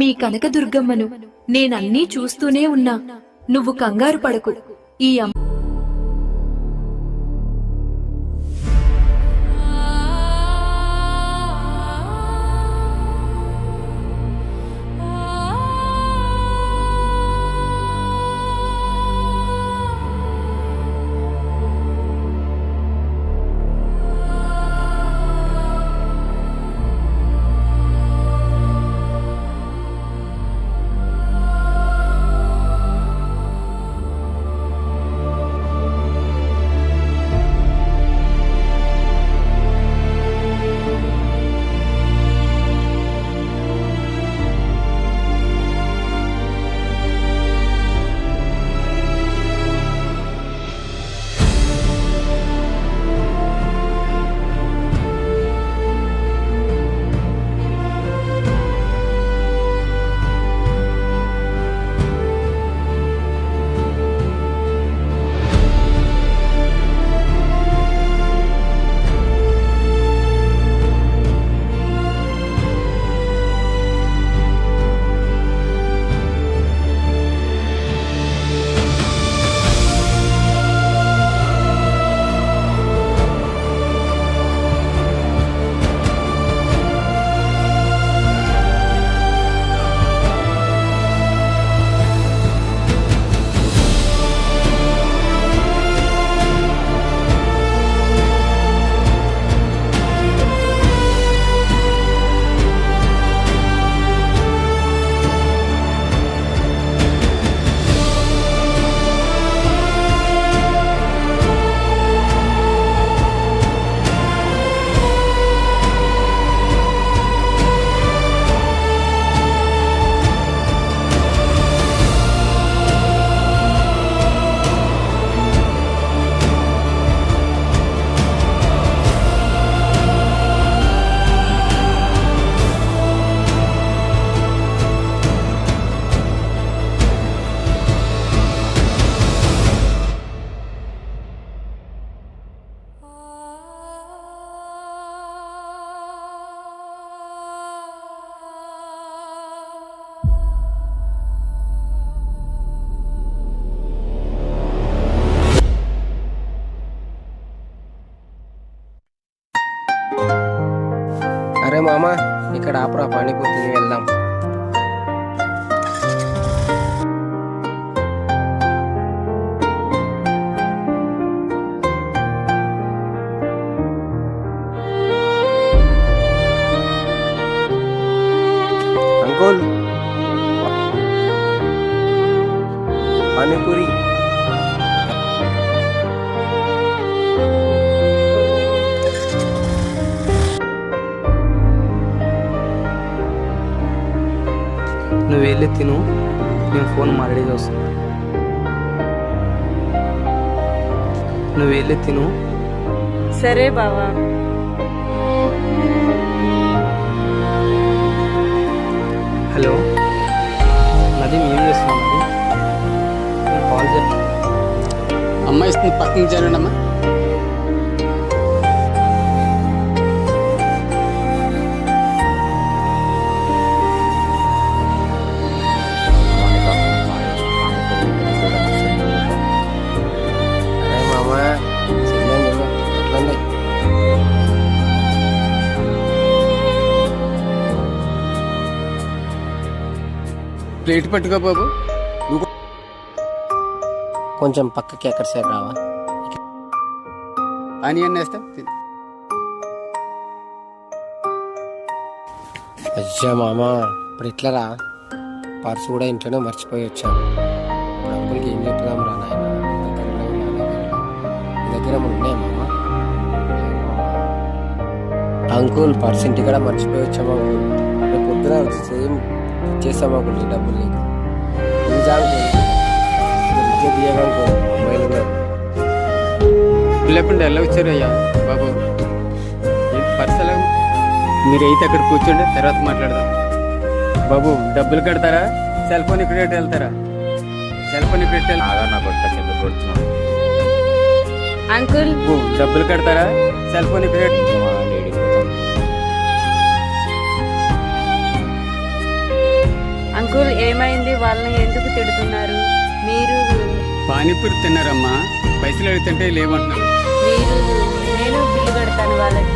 మీ కనకదుర్గమ్మను నేనన్నీ చూస్తూనే ఉన్నా. నువ్వు కంగారు పడకు. ఈ అరే మామా, ఇక్కడ ఆపరా, పానీపూరి తిని వెళ్దాం. అంకుల్, పానీపూరి. నువ్వు వెళ్ళి తిను, నేను ఫోన్ మాట్లాడేది వస్తాను. నువ్వు వెళ్ళి తిను. సరే బావా. హలో నది, ఏం చేస్తున్నావు? నేను కాల్ చే అమ్మాయి ఇస్తుంది, పక్కన చేరండి అమ్మా. అరే మామా, చిన్న ఎట్లుంది? ప్లేట్ పట్టుకో బాబు. కొంచెం పక్కకి ఎక్కడ సైడ్ రావా? ఆనియన్ వేస్తా. అయ్యా మామా, ఇప్పుడు ఇట్లా రా, పర్సు కూడా ఇంట్లోనే మర్చిపోయి వచ్చాను. ఇప్పుడు అంకుల్కి ఏం చెప్తాం రా నాయన? నీ దగ్గర ఉన్నాయి మామా? అంకుల్, పర్సు ఇంటి కూడా మర్చిపోయి వచ్చాము అంకుల్. రేపు పొద్దున వచ్చి సేమ్ ఇచ్చేస్తాం అంకుల్, డబ్బులు లేదు. విద్య తీయగా అంకుల్, మొబైల్ ఉన్నారు. పిల్లప్పుడు ఎలా వచ్చారు అయ్యా బాబు? పర్స్ ఎలా? మీరైతే అక్కడ కూర్చోండి, తర్వాత మాట్లాడదాం. బాబు, డబ్బులు కడతారా? సెల్ ఫోన్ ఇక్కడ వెళ్తారా? సెల్ ఫోన్ ఇక్కడ అంకుల్, డబ్బులు కడతారా? సెల్ ఫోన్ ఇక్కడ వాళ్ళని ఎందుకు తిడుతున్నారు? మీరు పానీపూరి తిన్నారమ్మా, పైసలు అడుగుతుంటే లేవంటున్నారు. మీరు నేను బిల్లు కడతాను వాళ్ళకి.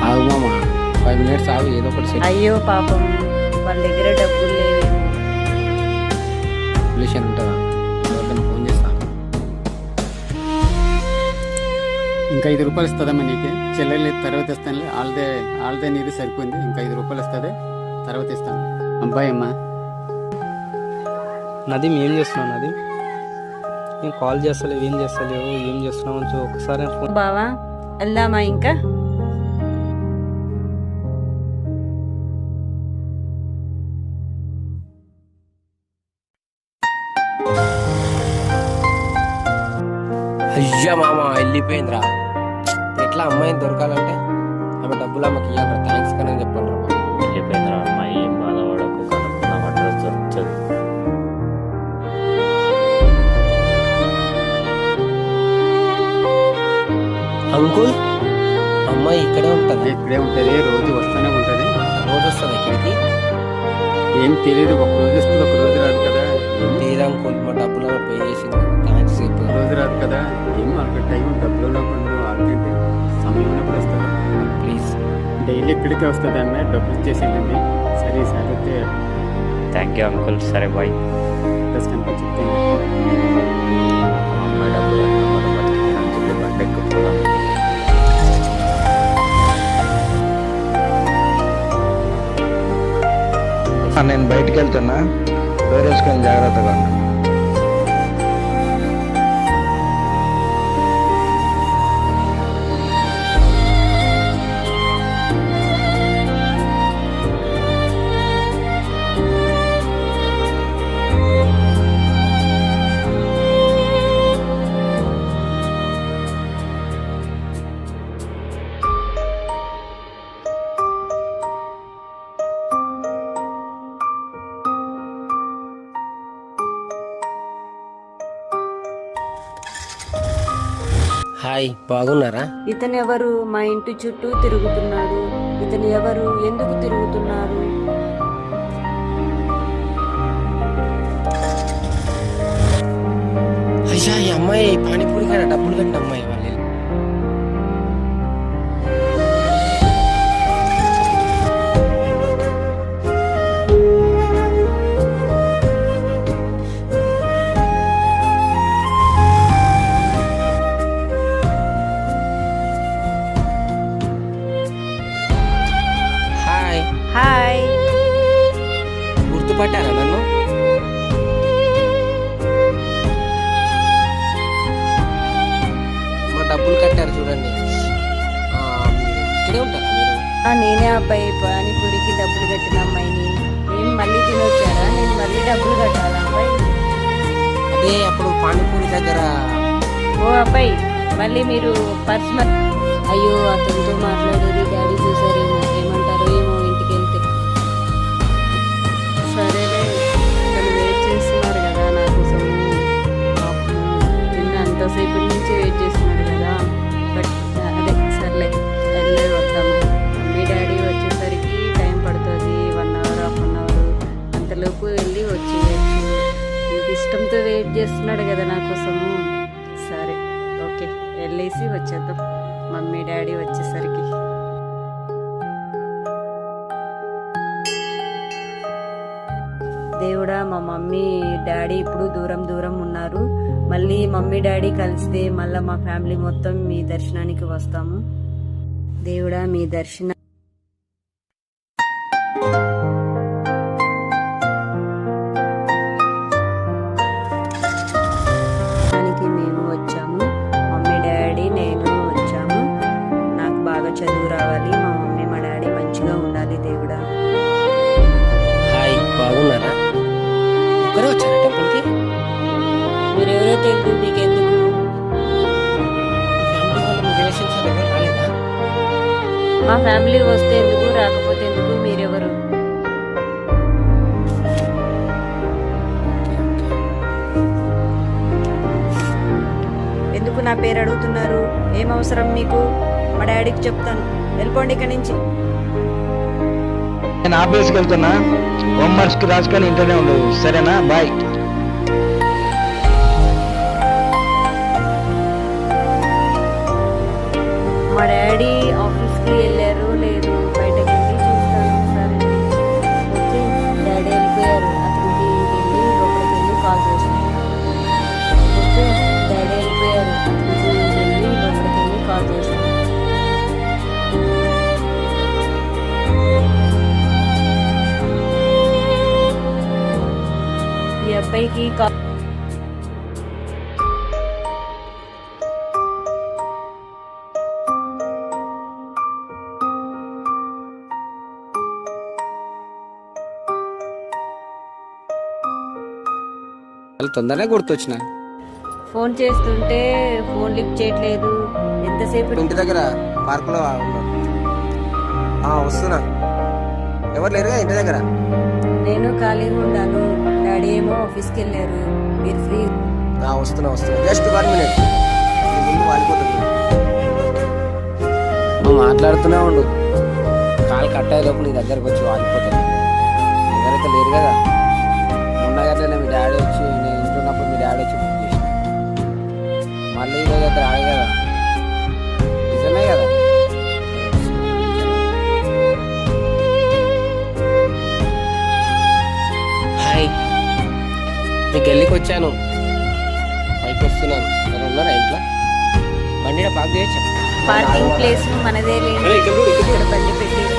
ఆగు మామ, 5 minutes ఆగు, ఏదో ఒకటి సెట్ అయ్యో పాపం, వాళ్ళ దగ్గర డబ్బులు లేవేమో. సొల్యూషన్ ఉంటుందా? ఎవరికైనా ఫోన్ చేస్తాను. ఇంకా 5 రూపాయలు ఇస్తుందమ్మా నీకు. చెల్లెలు తర్వాత ఇస్తాను. వాళ్ళదే నీది సరిపోయింది. ఇంకా 5 రూపాయలు వస్తుంది, తర్వాత ఇస్తాను. అబ్బాయి అమ్మా, నది ఏం చేస్తున్నావు? నది నేను కాల్ చేస్తలేవు, ఏం చేస్తలేవు, ఏం చేస్తున్నావు అని ఒకసారి ఫోన్. బావా వెళ్దామా ఇంకా? అయ్యా మామ, వెళ్ళిపోయిందిరా. ఇప్పుడు ఎట్లా అమ్మాయిని దొరకాలంటే ఆమె డబ్బులు ఆమెకి ఇవ్వాలి. థ్యాంక్స్ కానీ చెప్పండి రా బాబు. వెళ్ళిపోయిందిరా అమ్మాయి, ఏం బాధపడకు, కనుక్కున్నాం అడ్రస్ దొరుకుతుంది. అంకుల్, అమ్మాయి ఇక్కడే ఉంటుంది. ఇక్కడే ఉంటుంది, రోజు వస్తూనే ఉంటుంది. రోజు వస్తుంది ఇక్కడికి. ఏం తెలియదు, ఒక రోజు వస్తుంది, ఒక రోజు రాదు కదా. లేదు అంకుల్, మా డబ్బులు ఆమె పే చేసింది. థ్యాంక్స్ చెప్పు. ఒక రోజు రాదు కదా. ఏం వాళ్ళకి టైం డబ్బులు ఉన్నప్పుడు వాళ్ళకంటే సమయం ఉన్నప్పుడు వస్తారు. ప్లీజ్. డైలీ ఇక్కడికే వస్తుంది అమ్మాయి, డబ్బులు ఇచ్చేసి వెళ్ళింది. సరే ఈసారి వస్తే థ్యాంక్ యూ అంకుల్, సరే బాయ్. అడ్రస్ కనుక చెప్తాను. అమ్మాయి డబ్బులు మనం బతికి బండి ఎక్కుపోదాం. నేను బయటికి వెళ్తున్నా, వేరేసుకొని జాగ్రత్తగా ఉన్నా. హాయ్, బాగున్నారా? ఇతను ఎవరు? మా ఇంటి చుట్టూ తిరుగుతున్నాడు. ఇతను ఎవరు? ఎందుకు తిరుగుతున్నారు? అయ్యా, ఈ అమ్మాయి పానీపూరి కానీ డబ్బులు కట్టిన అమ్మాయి వాళ్ళు. Hi, hi. గుర్తుపట్టారా నన్ను? మా డబ్బులు కట్టారు చూడండి. మీరు ఇక్కడే ఉంటారా మీరు? నేనే అబ్బాయి, పానీపూరికి డబ్బులు కట్టిన అమ్మాయిని. నేను మళ్ళీ తినొచ్చారా? నేను మళ్ళీ డబ్బులు కట్టాలా అబ్బాయి? అదే అప్పుడు పానీపూరి దగ్గర. ఓ అబ్బాయి, మళ్ళీ మీరు పర్స్ అయ్యో, అతనితో మాట్లాడేది డాడీ చూసారేమో, ఏమంటారో ఏమో ఇంటికి వెళ్తే. సరేలే, తను వెయిట్ చేస్తున్నారు కదా నా కోసం. నిన్న అంతసేపు నుంచి వెయిట్ చేస్తున్నారు కదా. బట్ అదే సర్లే, వెళ్ళే వద్దాము. మమ్మీ డాడీ వచ్చేసరికి టైం పడుతుంది, 1 hour, 1/2 hour. అంతలోపు వెళ్ళి వచ్చేయచ్చు. ఇంక ఇష్టంతో వెయిట్ చేస్తున్నాడు కదా నా కోసము. సరే, ఓకే, వెళ్ళేసి వచ్చేద్దాం మమ్మీ డాడీ వచ్చేసరికి. దేవుడా, మా మమ్మీ డాడీ ఇప్పుడు దూరం ఉన్నారు. మళ్ళీ మమ్మీ డాడీ కలిస్తే మళ్ళీ మా ఫ్యామిలీ మొత్తం మీ దర్శనానికి వస్తాము. దేవుడా, మీ దర్శనానికి మేము వచ్చాము. మమ్మీ డాడీ నేను వచ్చాము. నాకు బాగా చదువు రావాలి, మా మమ్మీ మా డాడీ మంచిగా ఉండాలి. దేవుడా. హాయ్, బాగున్నారా? ఒక్కరే వచ్చారా టెంపుల్కి? మీరెవరో తెలియదు, మీకెందుకు? ఫ్యామిలీ వాళ్ళు మీ రిలేషన్స్ ఎవరు రాలేదా? మా ఫ్యామిలీ వస్తే ఎందుకు, రాకపోతే ఎందుకు? మీరెవరు? పేరు అడుగుతున్నారు? ఏం అవసరం మీకు? మా డాడీకి చెప్తాను. వెళ్ళిపోండి ఇక్కడి నుంచి. నేను ఆఫీస్కి వెళ్తున్నా. హోంవర్క్స్ రాసుకొని ఇంట్లోనే ఉండదు, సరేనా? బాయ్. మా డాడీ ఆఫీస్కి వెళ్ళారు లేదు, బయటకు వెళ్ళి చూస్తాను ఒకసారి. ఓకే, డాడీ వెళ్ళిపోయారు. అతనికి వెళ్ళి లోపలికి వెళ్ళి కాల్ చేశాను. ఓకే, డాడీ వెళ్ళిపోయారు. అతనికి వెళ్ళి లోపలికి వెళ్ళి కాల్ చేశాను. ఈ అబ్బాయికి కాల్ వాళ్ళు తొందరనే గుర్తొచ్చిన. ఫోన్ చేస్తుంటే ఫోన్ లిఫ్ట్ చేయట్లేదు. ఎంతసేపు? ఇంటి దగ్గర పార్కులో వస్తున్నా. ఎవరు లేరుగా ఇంటి దగ్గర? నేను ఖాళీగా ఉన్నాను. డాడీ ఏమో ఆఫీస్కి వెళ్ళారు. మీరు ఫ్రీ? వస్తున్నా జస్ట్ 1 minute. ముందు వాలిపోతుంది. నువ్వు మాట్లాడుతూనే ఉండు. కాలు కట్ అయ్యే లోపు నీ దగ్గరకు వచ్చి వాలిపోతాను. ఎవరైతే లేరు కదా. మొన్న గట్లనే మీ డాడీ వచ్చి, నేను ఇంట్లో ఉన్నప్పుడు మీ డాడీ వచ్చి బుక్ చేసి మళ్ళీ ఈరోజు అయితే రాడు కదా. నిజమే కదా. హాయ్, నీకు వెళ్ళికి వచ్చాను. పైకి వస్తున్నాను. ఎవరు ఉన్నారా ఇంట్లో? బండి పార్క్ చేయొచ్చా? పార్కింగ్ ప్లేస్ మనదే లేదు. ఇక్కడ బండి పెట్టేసి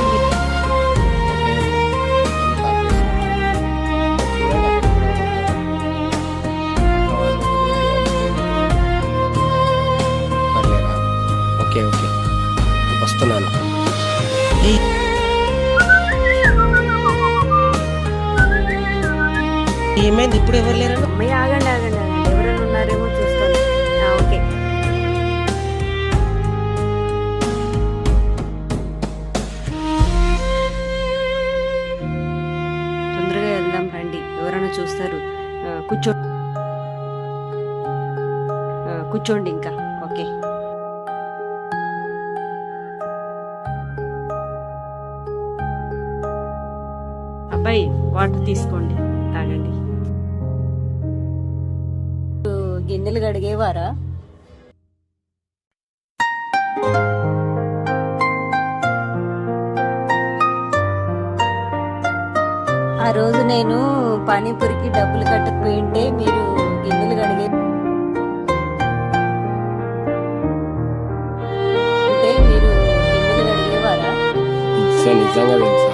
ఓకే వస్తున్నాను. ఏమైంది? ఇప్పుడు ఎవరు లేరు? అమ్మాయి ఆగండి ఎవరైనా ఉన్నారేమో చూస్తాను. ఓకే, తొందరగా వెళ్దాం రండి. ఎవరైనా చూస్తారు. కూర్చోండి ఇంకా. ఓకే, అబ్బాయి వాటర్ తీసుకోండి, తాగండి. గిన్నెలు కడిగేవారా? ఆ రోజు నేను పానీపూరికి డబ్బులు కట్టకపోయింటే మీరు గిన్నెలు కడిగే అంటే మీరు గిన్నెలు కడిగేవారా? నిజంగా తెలుసా?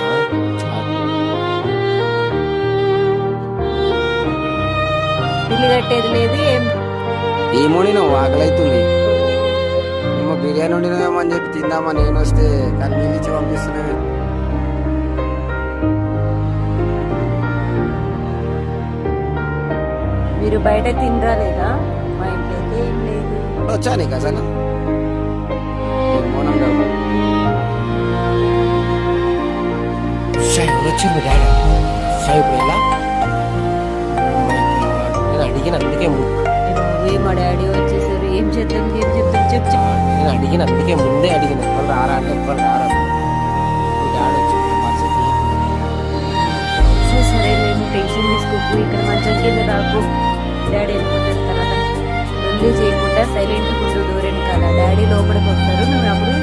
బిల్లు కట్టేది లేదు ఏమో నువ్వు ఆకలైతుంది. ఏమో బిర్యానీ వండినామేమో అని చెప్పి తిందామా నేను వస్తే, కానీ నీళ్ళు ఇచ్చి పంపిస్తున్నావు. మీరు బయట తినరా లేదా? మా ఇంట్లో అయితే ఏం లేదు. వచ్చా నీకు అసలు? మౌనం వచ్చారు మీ డాడీ. ఇప్పుడు ఎలా? నేను అడిగిన అందుకే మా డాడీ వచ్చేసారు. ఏం చేద్దాం చెప్పు. నేను అడిగిన అందుకే ముందే అడిగిన. ఎప్పుడు రారా అంటే ఎప్పుడు రారా. మీ డాడీ వచ్చి పరిస్థితి సరే నేను టెన్షన్ తీసుకోకు. ఇక్కడ మంచం కింద రాకు. డాడీ వెళ్ళిపోతారు. తర్వాత వెళ్ళి చేయకుండా సైలెంట్ ఉండు. డోర్ వెనకాల డాడీ లోపలికి వస్తారు. నువ్వు అప్పుడు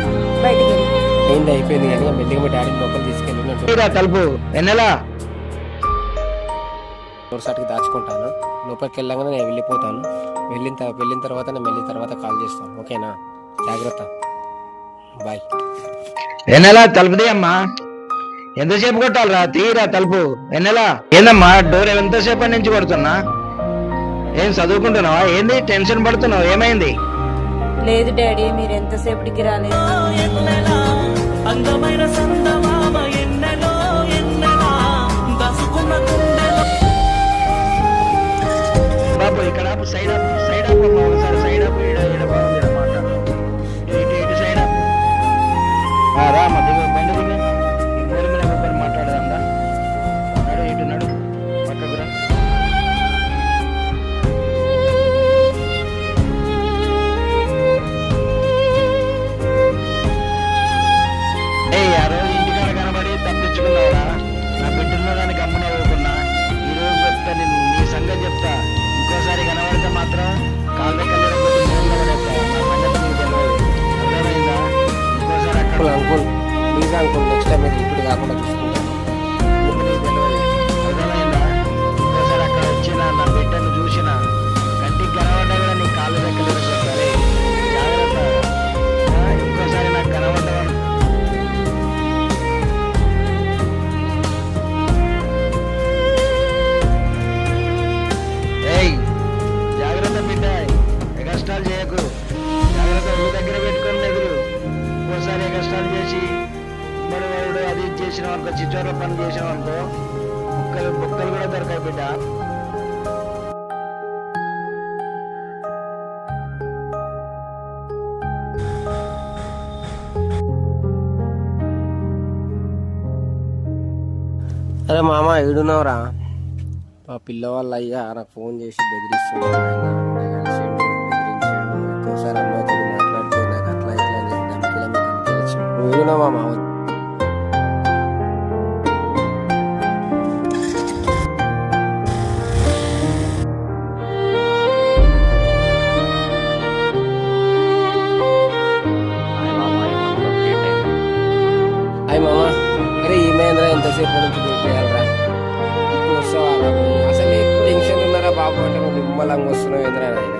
బయటికి వెళ్ళి. ఏంటి అయిపోయింది కానీ మెల్లిగా మీ డాడీని లోపల తీసుకెళ్ళి తలుపు వెన్నెలా సాటికి దాచుకుంటాను. లోపలికి వెళ్ళగానే నేను వెళ్ళిపోతాను. వెళ్ళిన తర్వాత నేను వెళ్ళిన తర్వాత కాల్ చేస్తాను. ఓకేనా? జాగ్రత్త. బాయ్. వెన్నెలా తలుపు తీయమ్మా. ఎంతసేపు కొట్టాలరా? తీరా తలుపు. వెన్నెలా ఏందమ్మా డోర్ ఎంతసేపు నుంచి కొడుతున్నా? ఏం చదువుకుంటున్నావా? ఏంది టెన్షన్ పడుతున్నావు? ఏమైంది? లేదు డాడీ, మీరు ఎంతసేపటికి రాలేదు. బాబు ఇక్కడ సైడ్ అప్ ఒకసారి సైడ్ అప్. బాగుంది మాట్లాడు. ఇటు సైడ్ అప్ రా. దిగు బండి దిగు. ఈ మూడు మీద ఒకరు మాట్లాడదాం రా. నడు ఇటు నడు. పక్కకు రా. కాకుండా చూసుకుంటాను. నీకు తెలియదు, అర్థమైందా? ఇంకోసారి అక్కడ వచ్చిన నా బిడ్డను చూసిన కంటికి కనబడ్డా కూడా నీ కాళ్ళు దగ్గర సరే జాగ్రత్త. ఇంకోసారి నాకు కనబడ్డాను. ఏయ్ జాగ్రత్త బిడ్డ, కష్టాలు చేయకు. జాగ్రత్త, ఊరి దగ్గర పెట్టుకొని ఎదురు. ఇంకోసారి కష్టాలు చేసి ఉమ్మడి వాడు అది ఇది చేసినావు అనుకో, చిచ్చోర పని చేసినావు అనుకో, బొక్కలు కూడా దొరకాయి బిడ్డ. అరే మామ ఏడున్నావురా? మా పిల్లవాళ్ళు అయ్యా నాకు ఫోన్ చేసి బెదిరిస్తున్నాడు. ఇంకోసారి అమ్మాయితో మాట్లాడితే నాకు అట్లా ఇట్లా అని చెప్పి ధమ్కీల మీద ధమ్కీలు ఇచ్చాడు. నువ్వు ఏడున్నావా మామ? హాయ్ మామ, ఏమన్నా లేట్ అయింది? అయ్యి మామ, అరే ఏమైందిరా? ఎంతసేపు నుంచి వెయిట్ చేయాలరా? ఇప్పుడు వస్తావా? అసలు ఎక్కువ టెన్షన్ ఉన్నారా బాబు అంటే నువ్వు నిమ్మలంగా వస్తున్నావు ఏంద్రా నాయన?